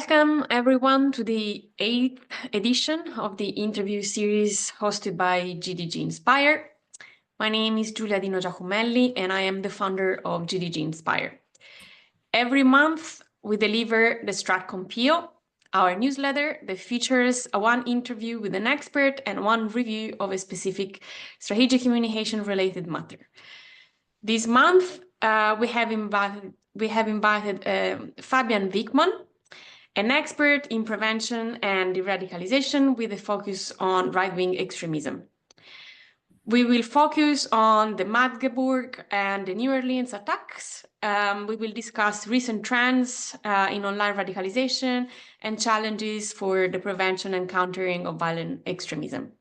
Welcome, everyone, to the 8th edition of the interview series hosted by GDG Inspire. My name is Giulia Dino Giacomelli, and I am the founder of GDG Inspire. Every month, we deliver the StratCompio, our newsletter that features one interview with an expert and one review of a specific strategic communication-related matter. This month, we have invited Fabian Wichmann, an expert in prevention and de-radicalization with a focus on right-wing extremism. We will focus on the Magdeburg and the New Orleans attacks. We will discuss recent trends in online radicalization and challenges for the prevention and countering of violent extremism.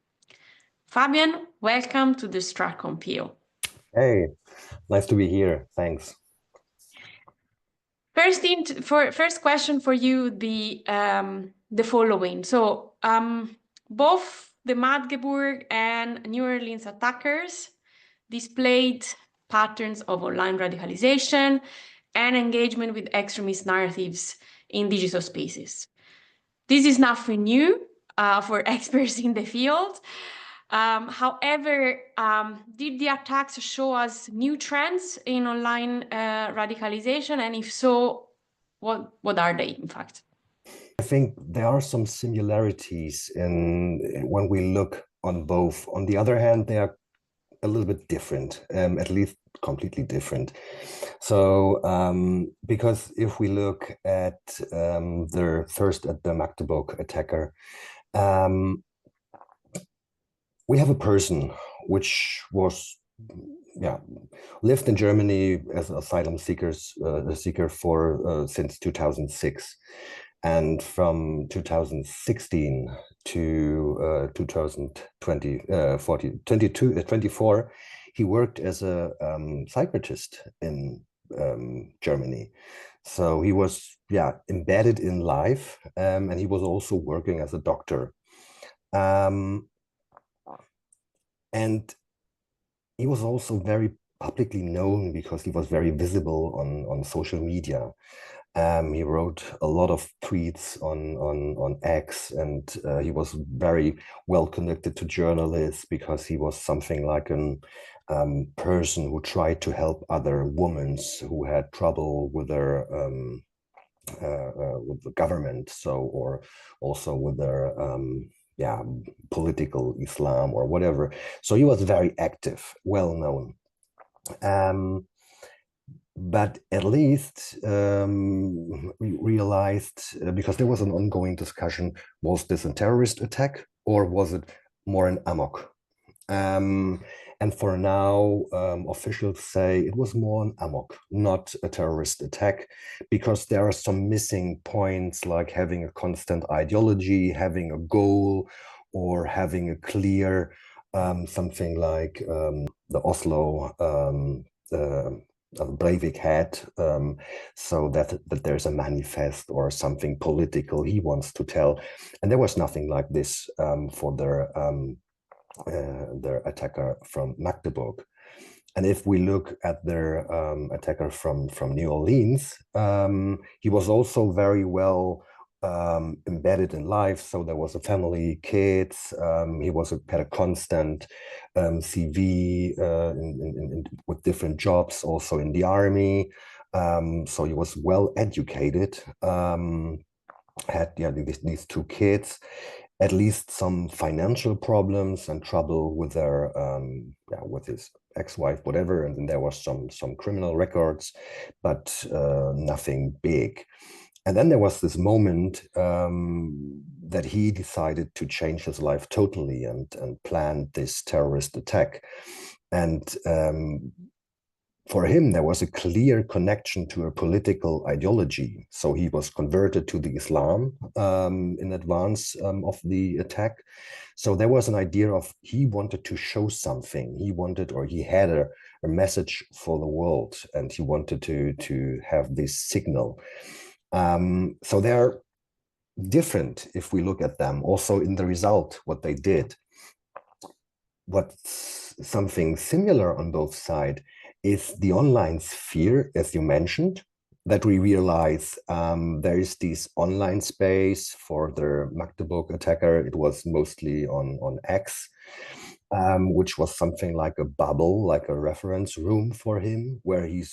Fabian, welcome to the StratCompio. Hey, nice to be here. Thanks. First question for you, the following. So both the Magdeburg and New Orleans attackers displayed patterns of online radicalization and engagement with extremist narratives in digital spaces. This is nothing new for experts in the field. However, did the attacks show us new trends in online radicalization? And if so, what are they, in fact? I think there are some similarities when we look on both. On the other hand, they are a little bit different, at least completely different. So, because if we look at the Magdeburg attacker, we have a person which was, lived in Germany as an asylum seeker since 2006, and from 2016 to 2024, he worked as a psychiatrist in Germany. So he was, embedded in life, and he was also working as a doctor. And he was also very publicly known because he was very visible on social media. He wrote a lot of tweets on X, and he was very well connected to journalists because he was something like a person who tried to help other women who had trouble with their with the government, or also with their political Islam or whatever. So he was very active, well known. But at least we realized, because there was an ongoing discussion, was this a terrorist attack or was it more an amok? And for now, officials say it was more an amok, not a terrorist attack, because there are some missing points, like having a constant ideology, having a goal, or having a clear something like the Oslo Breivik had, so that there's a manifest or something political he wants to tell. And there was nothing like this for their attacker from Magdeburg. And if we look at their attacker from New Orleans, he was also very well embedded in life. So there was a family, kids. He had a constant CV with different jobs, also in the army. So he was well educated. Had these two kids. At least some financial problems and trouble with their with his ex-wife, whatever, and then there was some criminal records, but nothing big. And then there was this moment that he decided to change his life totally and planned this terrorist attack. And for him, there was a clear connection to a political ideology. So he was converted to the Islam in advance of the attack. So there was an idea of he wanted to show something. He wanted, or he had a message for the world, and he wanted to have this signal. So they're different if we look at them. Also in the result, what they did. What's something similar on both sides is the online sphere, as you mentioned. that we realize there is this online space for the Magdeburg attacker. It was mostly on X, which was something like a bubble, like a reference room for him, where he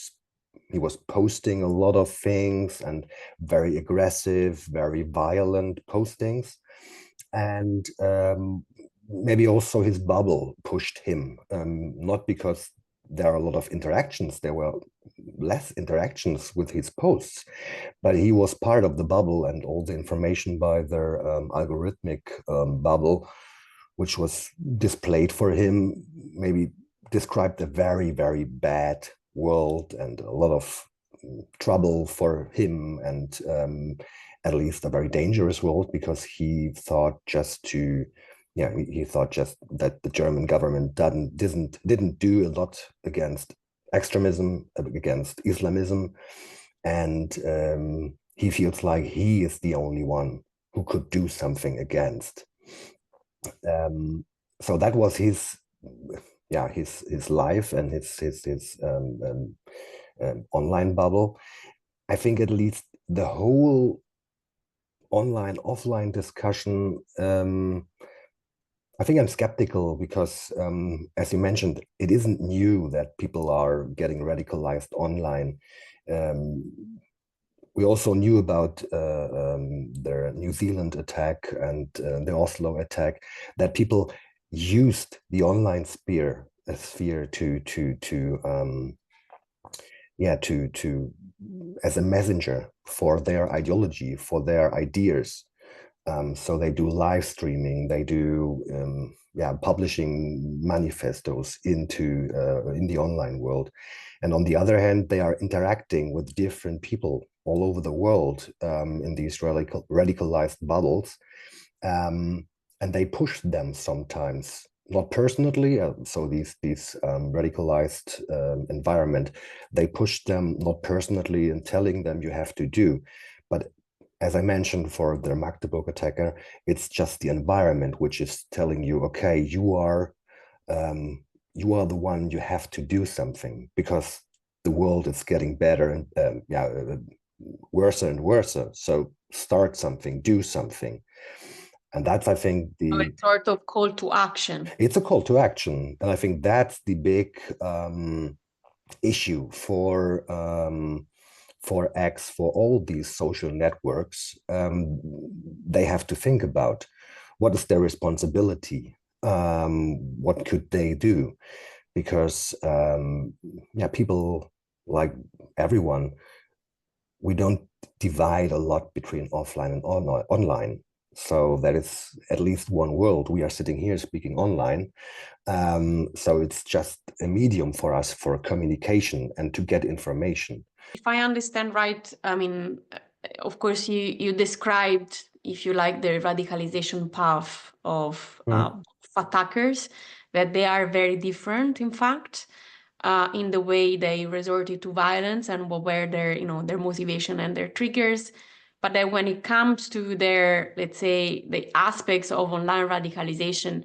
was posting a lot of things and very aggressive, very violent postings. And maybe also his bubble pushed him, not because there are a lot of interactions, there were less interactions with his posts, but he was part of the bubble, and all the information by their algorithmic bubble, which was displayed for him, maybe described a very, very bad world and a lot of trouble for him, and at least a very dangerous world, because he thought just to, yeah, he thought just that the German government didn't do a lot against extremism, against Islamism, and he feels like he is the only one who could do something against. So that was his, yeah, his life and his online bubble. I think at least the whole online offline discussion, I think I'm skeptical because, as you mentioned, it isn't new that people are getting radicalized online. We also knew about the New Zealand attack and the Oslo attack, that people used the online sphere to as a messenger for their ideology, for their ideas. So they do live streaming, they do publishing manifestos into in the online world, and on the other hand, they are interacting with different people all over the world in these radicalized bubbles, and they push them sometimes not personally. So these radicalized environment, they push them not personally and telling them you have to do, but as I mentioned, for the Magdeburg attacker, it's just the environment which is telling you, okay, you are the one, you have to do something because the world is getting better and worse and worse. So start something, do something. And that's, I think, So it's sort of call to action. It's a call to action. And I think that's the big issue for X, for all these social networks. They have to think about what is their responsibility, what could they do, because people, like everyone, we don't divide a lot between offline and online. So that is at least one world. We are sitting here speaking online. So it's just a medium for us for communication and to get information. If I understand right, I mean, of course, you described, if you like, the radicalization path of attackers, that they are very different, in fact, in the way they resorted to violence and what were their, their motivation and their triggers. But then when it comes to their, let's say, the aspects of online radicalization,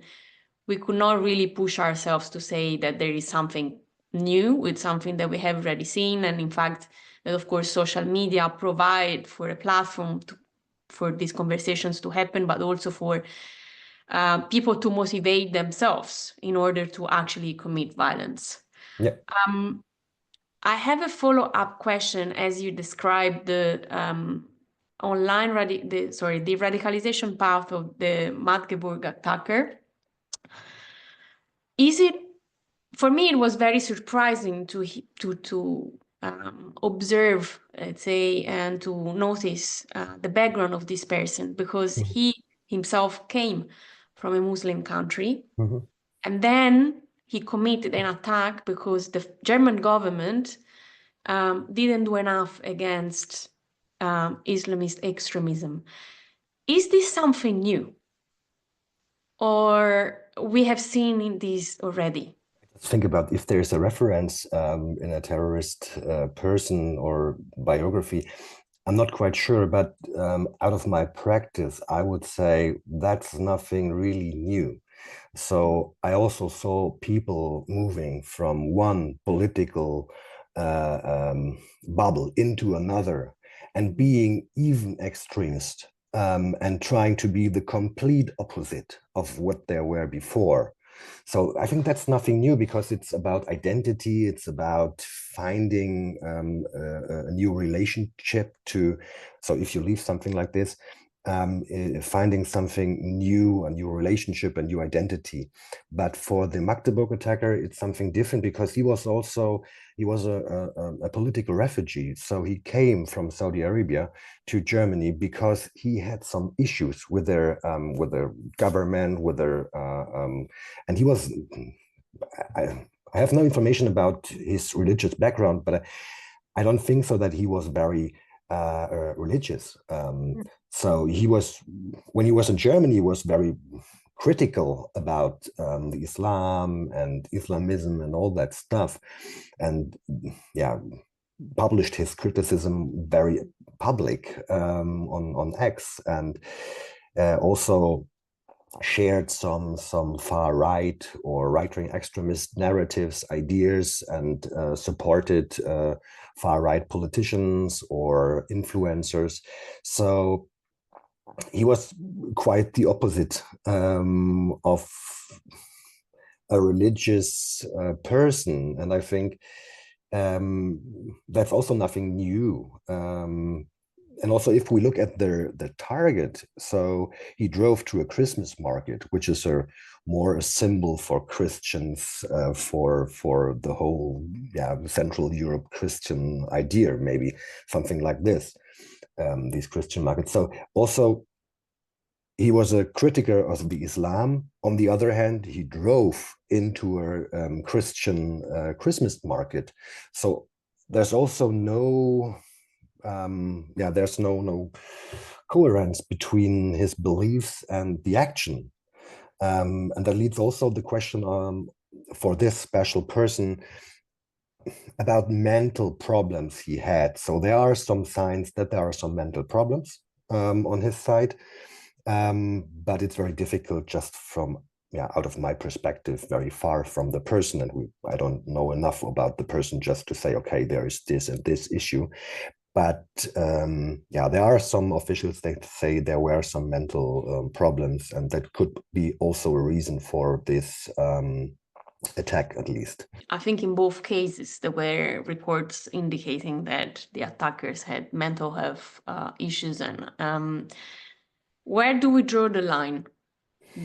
we could not really push ourselves to say that there is something new with something that we have already seen. And in fact, that of course, social media provide for a platform for these conversations to happen, but also for people to motivate themselves in order to actually commit violence. Yeah. I have a follow-up question as you described the the radicalization path of the Magdeburg attacker. Is it, for me, it was very surprising to observe, let's say, and to notice the background of this person, because he himself came from a Muslim country, and then he committed an attack because the German government didn't do enough against Islamist extremism. Is this something new, or we have seen this already? Think about if there's a reference in a terrorist person or biography. I'm not quite sure, but out of my practice, I would say that's nothing really new. So I also saw people moving from one political bubble into another, and being even extremist, and trying to be the complete opposite of what they were before. So I think that's nothing new, because it's about identity. It's about finding a new relationship to. So if you leave something like this, finding something new, a new relationship, a new identity. But for the Magdeburg attacker, it's something different, because he was a political refugee. So he came from Saudi Arabia to Germany because he had some issues with their government, with their and he was. I have no information about his religious background, but I don't think so that he was very religious. So he was, when he was in Germany, he was very critical about the Islam and Islamism and all that stuff, and yeah, published his criticism very public on X, and also shared some far right or right wing extremist narratives, ideas, and supported far right politicians or influencers. So he was quite the opposite of a religious person, and I think that's also nothing new. And also, if we look at the target, so he drove to a Christmas market, which is more a symbol for Christians, for the whole Central Europe Christian idea, maybe something like this, these Christian markets. So also, he was a critic of the Islam. On the other hand, he drove into a Christian Christmas market. So there's also no, there's no coherence between his beliefs and the action. And that leads also the question for this special person about mental problems he had. So there are some signs that there are some mental problems on his side. But it's very difficult just from out of my perspective, very far from the person, and I don't know enough about the person just to say, okay, there is this and this issue. But there are some officials that say there were some mental problems, and that could be also a reason for this attack, at least. I think in both cases, there were reports indicating that the attackers had mental health issues. And where do we draw the line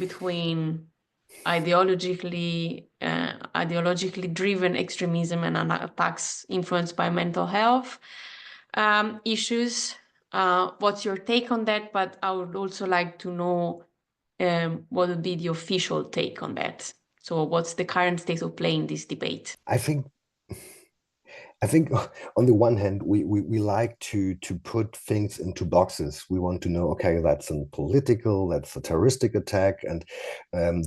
between ideologically driven extremism and attacks influenced by mental health issues? What's your take on that? But I would also like to know what would be the official take on that. So what's the current state of play in this debate? I think on the one hand, we like to put things into boxes. We want to know, okay, that's a political, that's a terroristic attack, and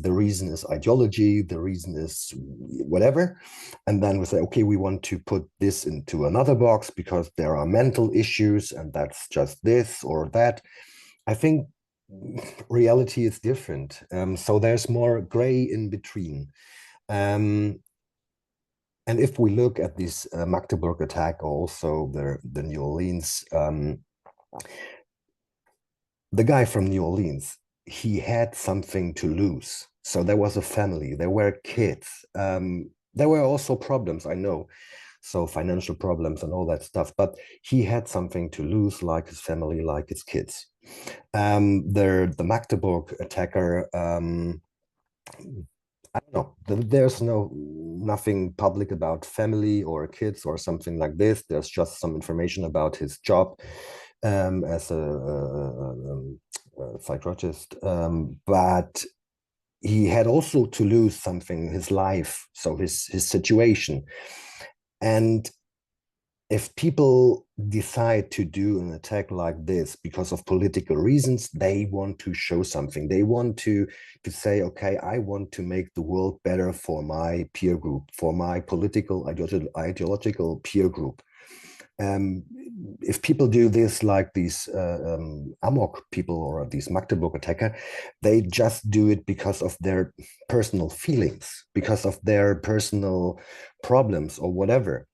the reason is ideology, the reason is whatever. And then we say, okay, we want to put this into another box because there are mental issues, and that's just this or that. I think reality is different. So there's more gray in between. And if we look at this Magdeburg attack, also the New Orleans, the guy from New Orleans, he had something to lose. So there was a family, there were kids. There were also problems, I know. So financial problems and all that stuff. But he had something to lose, like his family, like his kids. The Magdeburg attacker, I don't know. There's nothing public about family or kids or something like this. There's just some information about his job as a psychologist. But he had also to lose something, his life, so his situation. And if people decide to do an attack like this because of political reasons, they want to show something. They want to say, okay, I want to make the world better for my peer group, for my political, ideological peer group. If people do this, like these Amok people or these Magdeburg attacker, they just do it because of their personal feelings, because of their personal problems or whatever.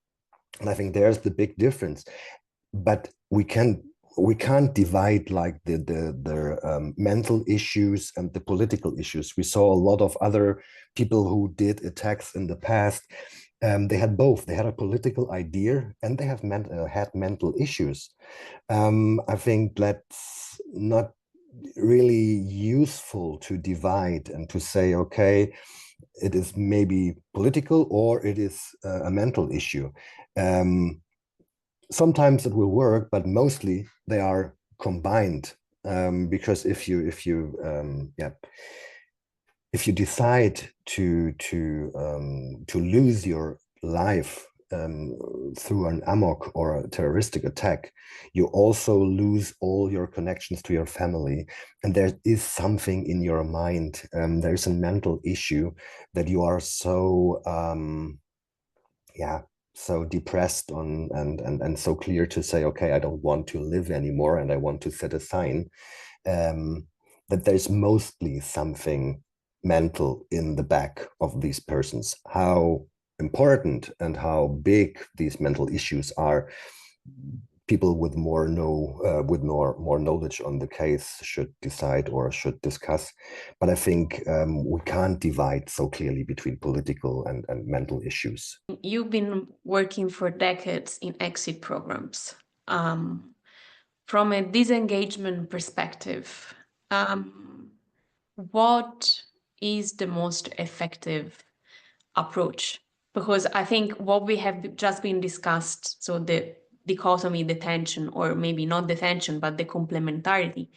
And I think there's the big difference. But we can't divide like the mental issues and the political issues. We saw a lot of other people who did attacks in the past. They had both. They had a political idea and they had mental issues. I think that's not really useful to divide and to say, okay, it is maybe political or it is a mental issue. Um, Sometimes it will work, but mostly they are combined. Because if you decide to lose your life through an amok or a terroristic attack, you also lose all your connections to your family, and there is something in your mind. There is a mental issue that you are so yeah so depressed on, and so clear to say, okay, I don't want to live anymore and I want to set a sign, um, that there's mostly something mental in the back of these persons. How important and how big these mental issues are, people with more knowledge on the case should decide or should discuss. But I think we can't divide so clearly between political and mental issues. You've been working for decades in exit programs. From a disengagement perspective, what is the most effective approach? Because I think what we have just been discussed, so the dichotomy, the tension, or maybe not the tension, but the complementarity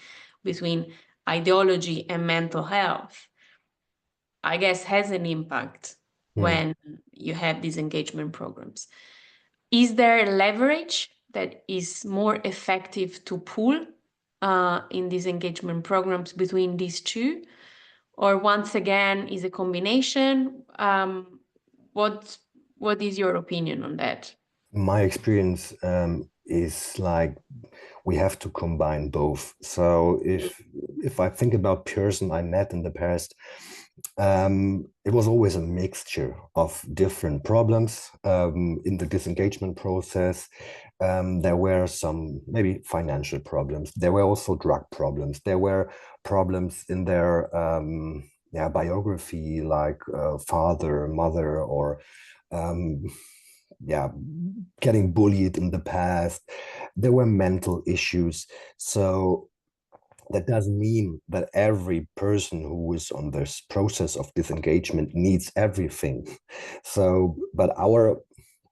between ideology and mental health, I guess has an impact Hmm. when you have these engagement programs. Is there a leverage that is more effective to pull in these engagement programs between these two? Or once again, is a combination? What what is your opinion on that? My experience is like we have to combine both. So if I think about person I met in the past, it was always a mixture of different problems in the disengagement process. There were some maybe financial problems. There were also drug problems. There were problems in their biography, like father, mother, or um, yeah, getting bullied in the past. There were mental issues. So that doesn't mean that every person who is on this process of disengagement needs everything. So, but our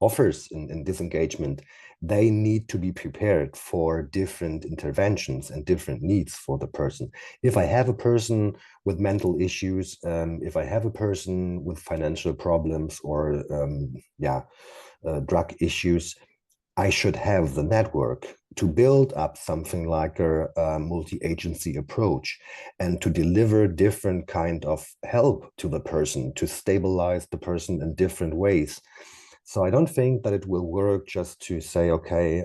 offers in disengagement, they need to be prepared for different interventions and different needs for the person. If I have a person with mental issues, if I have a person with financial problems or drug issues, I should have the network to build up something like a multi-agency approach and to deliver different kind of help to the person, to stabilize the person in different ways. So I don't think that it will work just to say, okay,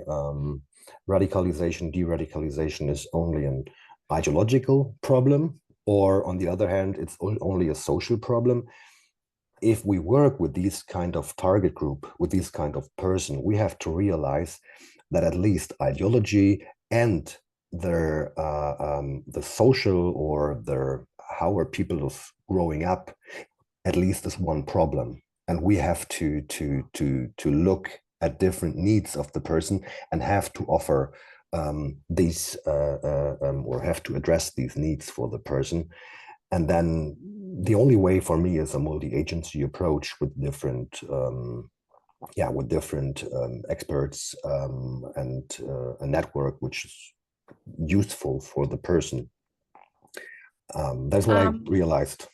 radicalization, de-radicalization is only an ideological problem, or on the other hand, it's only a social problem. If we work with this kind of target group, with this kind of person, we have to realize that at least ideology and the social or their how are people growing up, at least is one problem, and we have to look at different needs of the person and have to offer these or have to address these needs for the person. And then the only way for me is a multi-agency approach with different experts and a network which is useful for the person. That's what I realized.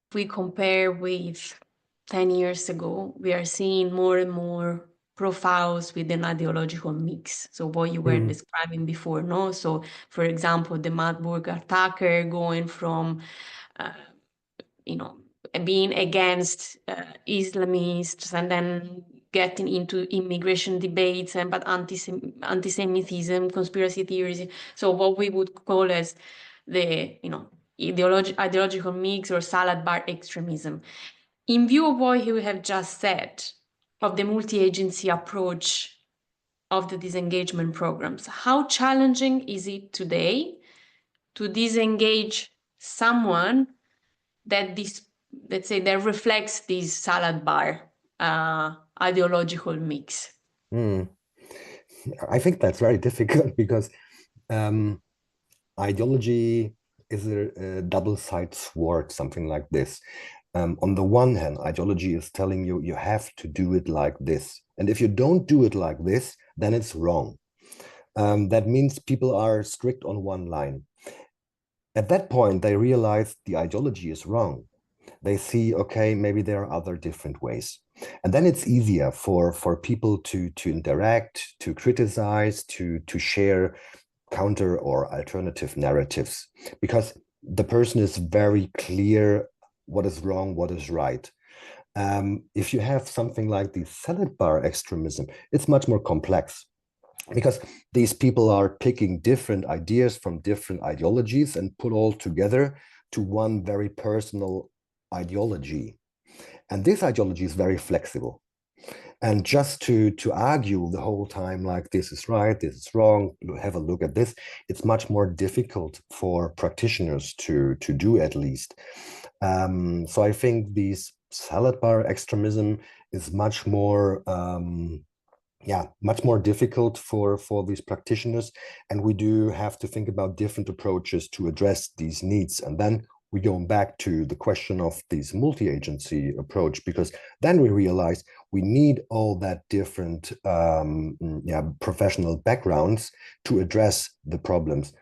If we compare with 10 years ago, we are seeing more and more profiles with an ideological mix. So what you were describing before, no? So for example, the Madburg attacker going from uh, you know, being against Islamists and then getting into immigration debates and but anti-Semitism, conspiracy theories. So what we would call as the ideological mix or salad bar extremism. In view of what you have just said, of the multi-agency approach of the disengagement programs. How challenging is it today to disengage someone that let's say, that reflects this salad bar ideological mix? I think that's very difficult because ideology is a double-sided sword, something like this. On the one hand, ideology is telling you you have to do it like this. And if you don't do it like this, then it's wrong. That means people are strict on one line. At that point, they realize the ideology is wrong. They see, okay, maybe there are other different ways. And then it's easier for people to interact, to criticize, to share counter or alternative narratives, because the person is very clear what is wrong, what is right. If you have something like the salad bar extremism, it's much more complex because these people are picking different ideas from different ideologies and put all together to one very personal ideology. And this ideology is very flexible. And just to argue the whole time like this is right, this is wrong, have a look at this, it's much more difficult for practitioners to do, at least. So I think these salad bar extremism is much more much more difficult for these practitioners, and we do have to think about different approaches to address these needs. And then we go back to the question of this multi-agency approach, because then we realize we need all that different professional backgrounds to address the problems.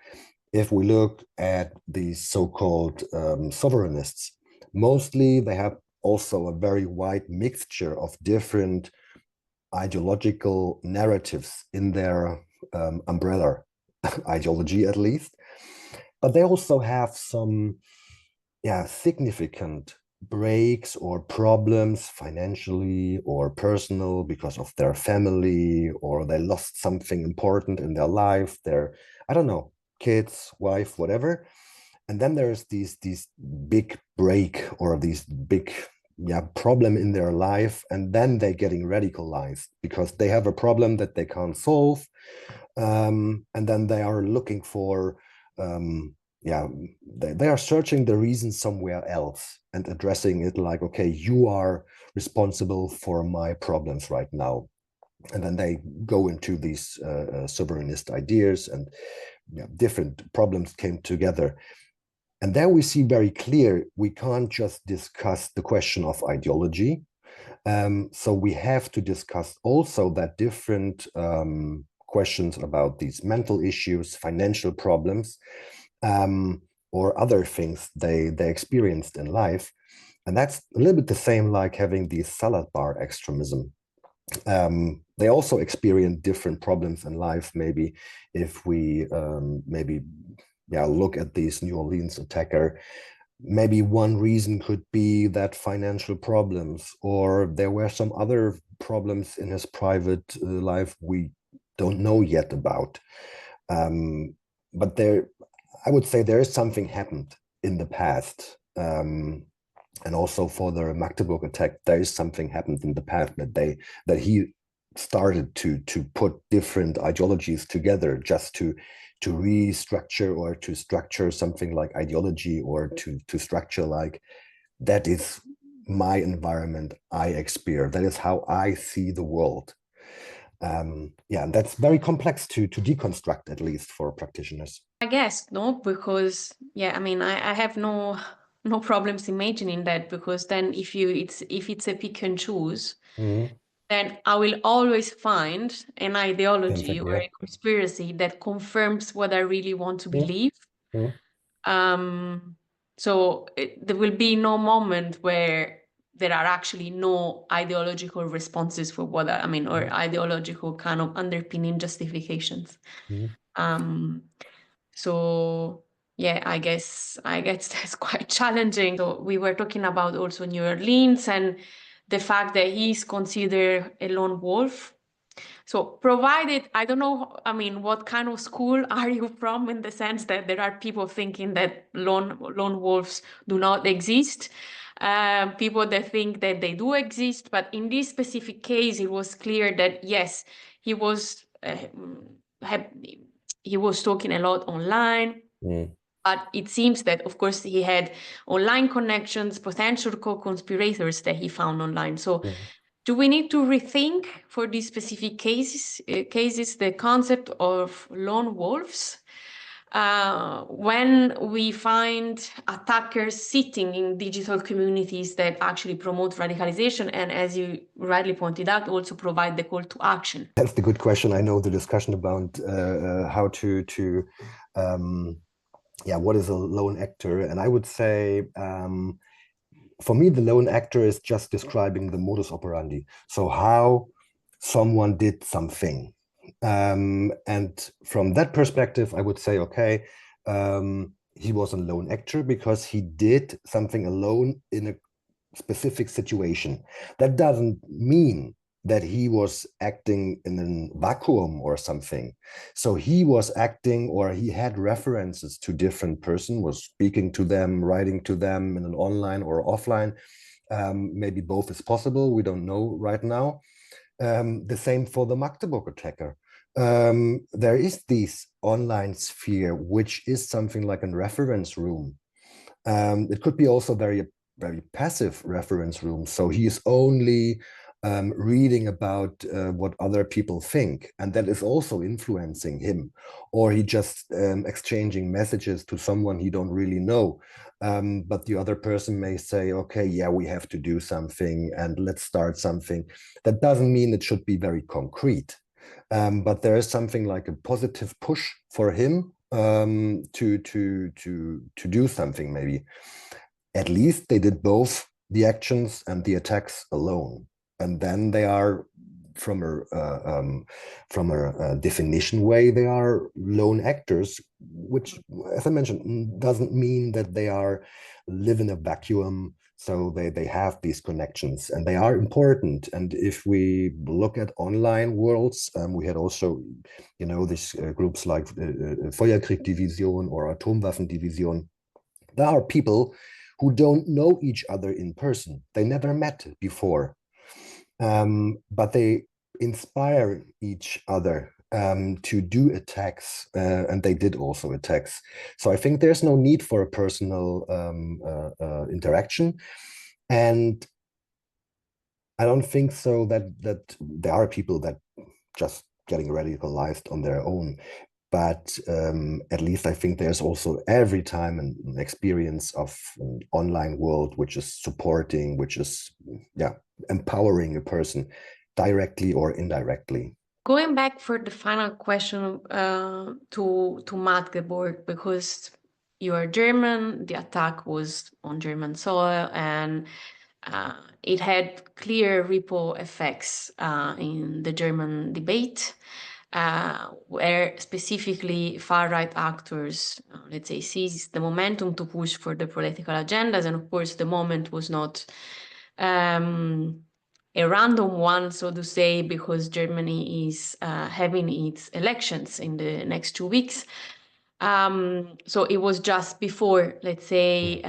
If we look at these so-called sovereignists, mostly they have also a very wide mixture of different ideological narratives in their umbrella ideology, at least. But they also have some significant breaks or problems financially or personal because of their family, or they lost something important in their life, their, I don't know, kids, wife, whatever. And then there's these big break or these big problem in their life, and then they're getting radicalized because they have a problem that they can't solve, and then they are looking for they are searching the reason somewhere else and addressing it like, okay, you are responsible for my problems right now. And then they go into these sovereignist ideas, and different problems came together. And there we see very clear, we can't just discuss the question of ideology. So we have to discuss also that different questions about these mental issues, financial problems, or other things they experienced in life. And that's a little bit the same like having the salad bar extremism. They also experience different problems in life. Maybe if we look at this New Orleans attacker, maybe one reason could be that financial problems, or there were some other problems in his private life we don't know yet about. But there, I would say there is something happened in the past. And also for the Magdeburg attack, there is something happened in the past that he started to put different ideologies together just to restructure or to structure something like ideology, or to structure like, that is my environment, I experience, that is how I see the world. And that's very complex to deconstruct, at least for practitioners. I guess, no, because I mean, I have no problems imagining that, because then if it's a pick and choose, then I will always find an ideology or a conspiracy that confirms what I really want to believe. So there will be no moment where there are actually no ideological responses for what I mean, or ideological kind of underpinning justifications. So I guess that's quite challenging. So we were talking about also New Orleans and the fact that he's considered a lone wolf. So provided, I don't know, I mean, what kind of school are you from, in the sense that there are people thinking that lone wolves do not exist. people that think that they do exist. But in this specific case, it was clear that yes, he was talking a lot online. But it seems that, of course, he had online connections, potential co-conspirators that he found online. So do we need to rethink for these specific cases the concept of lone wolves? When we find attackers sitting in digital communities that actually promote radicalization and, as you rightly pointed out, also provide the call to action? That's the good question. I know the discussion about how what is a lone actor? And I would say, for me, the lone actor is just describing the modus operandi. So how someone did something. And from that perspective, I would say, okay, he was a lone actor because he did something alone in a specific situation. That doesn't mean that he was acting in a vacuum or something. So he was acting, or he had references to different person, was speaking to them, writing to them in an online or offline. Maybe both is possible. We don't know right now. The same for the Magdeburg attacker. There is this online sphere, which is something like a reference room. It could be also very passive reference room. So he is only reading about what other people think, and that is also influencing him. Or he just exchanging messages to someone he don't really know. But the other person may say, okay, yeah, we have to do something and let's start something. That doesn't mean it should be very concrete. But there is something like a positive push for him to do something. Maybe at least they did both the actions and the attacks alone, and then they are from a definition way, they are lone actors, which, as I mentioned, doesn't mean that they are live in a vacuum. So they have these connections and they are important. And if we look at online worlds, we had also, these groups like Feuerkrieg-Division or Atomwaffen-Division. There are people who don't know each other in person. They never met before, but they inspire each other to do attacks, and they did also attacks. So I think there's no need for a personal interaction, and I don't think so that there are people that just getting radicalized on their own. But at least I think there's also every time an experience of an online world which is supporting, which is empowering a person directly or indirectly. Going back for the final question to Magdeburg, because you are German, the attack was on German soil, and it had clear ripple effects in the German debate, where specifically far-right actors, let's say, seized the momentum to push for the political agendas. And of course, the moment was not a random one, so to say, because Germany is having its elections in the next 2 weeks. So it was just before, let's say,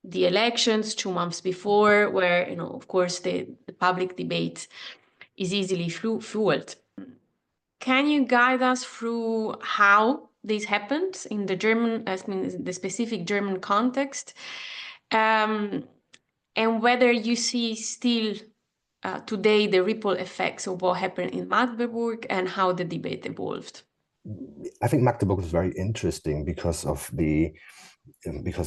the elections 2 months before, where, of course, the public debate is easily fueled. Can you guide us through how this happened in the specific German context, and whether you see still today the ripple effects of what happened in Magdeburg and how the debate evolved? I think Magdeburg was very interesting because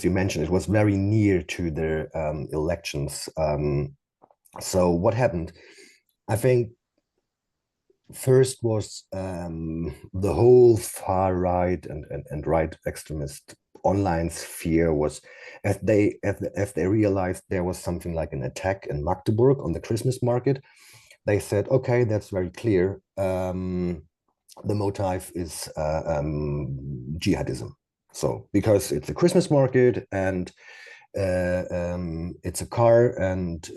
you mentioned it was very near to the elections. So what happened? I think first was the whole far right and right extremist online sphere was, as they realized there was something like an attack in Magdeburg on the Christmas market, they said, okay, that's very clear. The motive is jihadism. So because it's a Christmas market and it's a car, and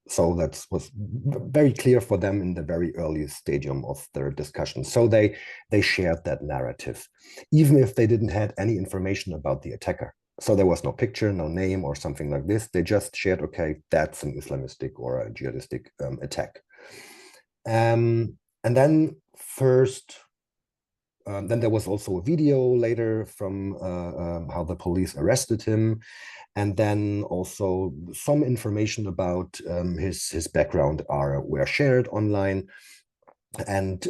so that was very clear for them in the very early stadium of their discussion. So they shared that narrative, even if they didn't have any information about the attacker. So there was no picture, no name or something like this. They just shared, okay, that's an Islamistic or a jihadistic attack. And then then there was also a video later from how the police arrested him, and then also some information about his background were shared online. And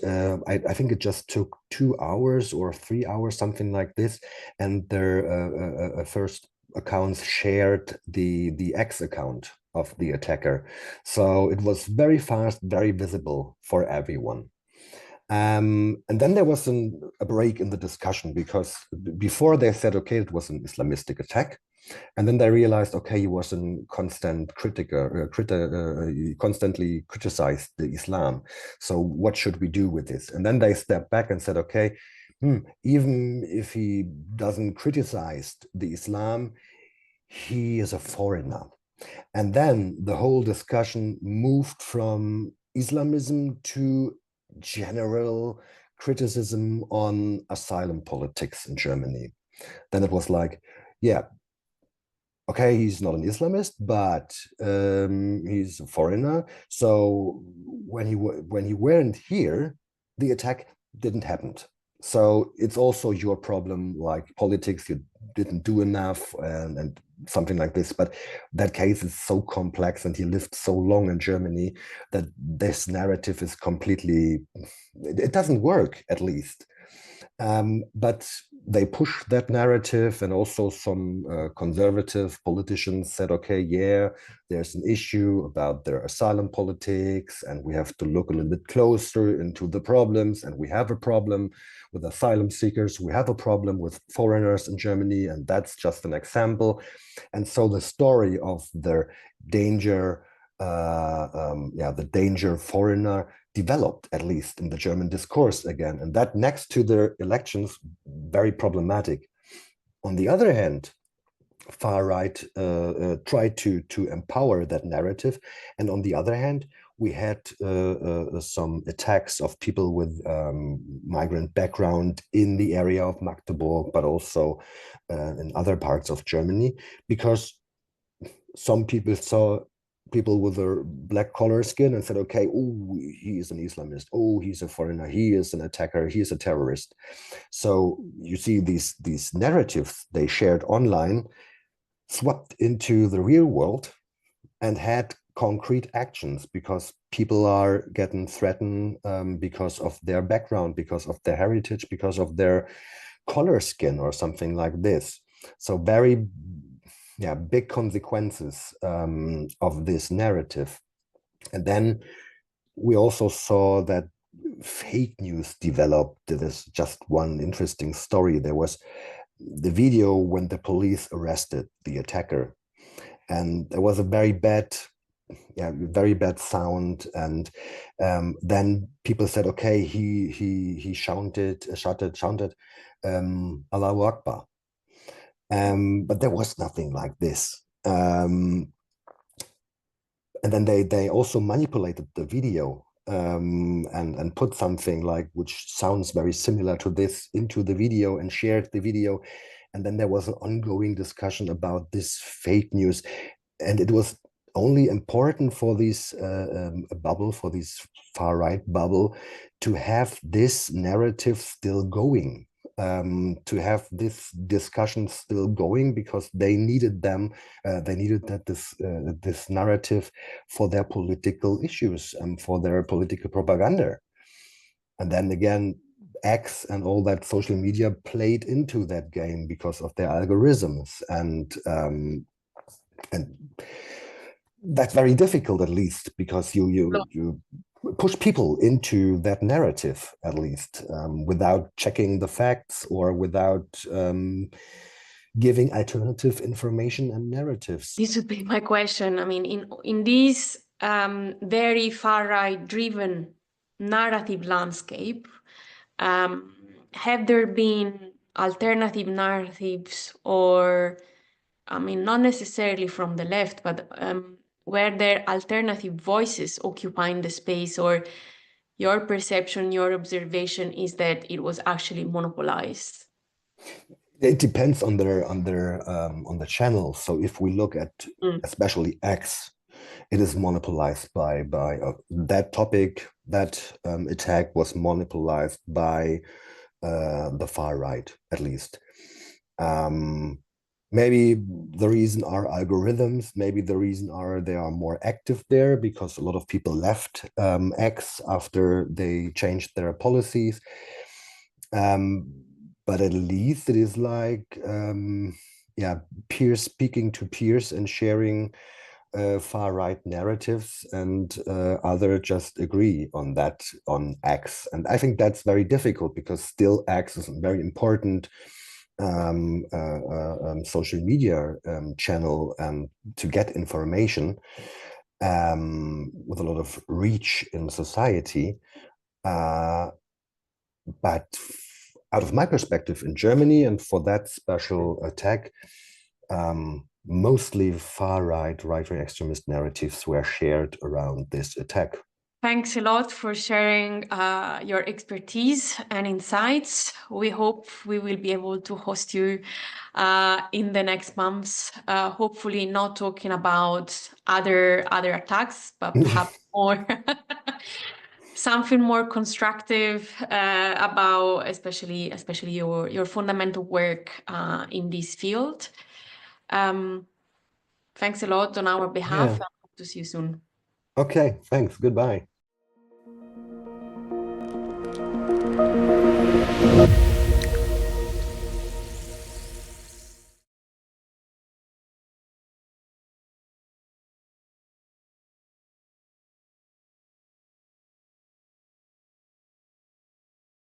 I think it just took 2 hours or 3 hours, something like this, and their first accounts shared the X account of the attacker. So it was very fast, very visible for everyone. And then there was a break in the discussion, because before they said, okay, it was an Islamistic attack. And then they realized, okay, he was a constant constantly criticized the Islam. So what should we do with this? And then they stepped back and said, okay, even if he doesn't criticize the Islam, he is a foreigner. And then the whole discussion moved from Islamism to general criticism on asylum politics in Germany. Then it was like, yeah, okay, he's not an Islamist, but he's a foreigner. So when he weren't here, the attack didn't happen. So it's also your problem, like politics, you didn't do enough and something like this. But that case is so complex, and he lived so long in Germany that this narrative is completely, it doesn't work, at least. But they pushed that narrative, and also some conservative politicians said, okay, yeah, there's an issue about their asylum politics, and we have to look a little bit closer into the problems. And we have a problem with asylum seekers, we have a problem with foreigners in Germany, and that's just an example. And so the story of their danger, the danger foreigner, developed, at least in the German discourse again, and that, next to their elections, very problematic. On the other hand, far right tried to empower that narrative, and on the other hand, we had some attacks of people with migrant background in the area of Magdeburg, but also in other parts of Germany, because some people saw people with a black collar skin and said, okay, oh, he is an Islamist, oh, he's a foreigner, he is an attacker, he is a terrorist. So you see these narratives they shared online swept into the real world and had concrete actions, because people are getting threatened because of their background, because of their heritage, because of their color skin or something like this. So very big consequences of this narrative. And then we also saw that fake news developed. There's just one interesting story. There was the video when the police arrested the attacker, and there was a very bad sound, and then people said, okay, he shouted Allahu Akbar. But there was nothing like this. And then they also manipulated the video and put something like, which sounds very similar to this, into the video, and shared the video. And then there was an ongoing discussion about this fake news. And it was only important for this bubble, for this far right bubble, to have this narrative still going, to have this discussion still going, because they needed them. They needed this narrative for their political issues and for their political propaganda. And then again, X and all that social media played into that game because of their algorithms, and that's very difficult, at least, because you push people into that narrative, at least, without checking the facts or without giving alternative information and narratives. This would be my question. I mean, in this very far right driven narrative landscape, have there been alternative narratives, or, I mean, not necessarily from the left, but were there alternative voices occupying the space, or your perception, your observation is that it was actually monopolized? It depends on the channel. So if we look at especially X, it is monopolized by that topic. That attack was monopolized by the far right, at least. Um, Maybe the reason are algorithms. Maybe the reason are they are more active there because a lot of people left X after they changed their policies. But at least it is like, yeah, peers speaking to peers and sharing far right narratives, and other just agree on that on X. And I think that's very difficult because still X is a very important social media channel to get information with a lot of reach in society. But out of my perspective in Germany, and for that special attack, mostly right-wing extremist narratives were shared around this attack. Thanks a lot for sharing your expertise and insights. We hope we will be able to host you in the next months. Hopefully, not talking about other attacks, but perhaps more something more constructive about, especially your fundamental work in this field. Thanks a lot on our behalf. Yeah. And hope to see you soon. Okay, thanks. Goodbye.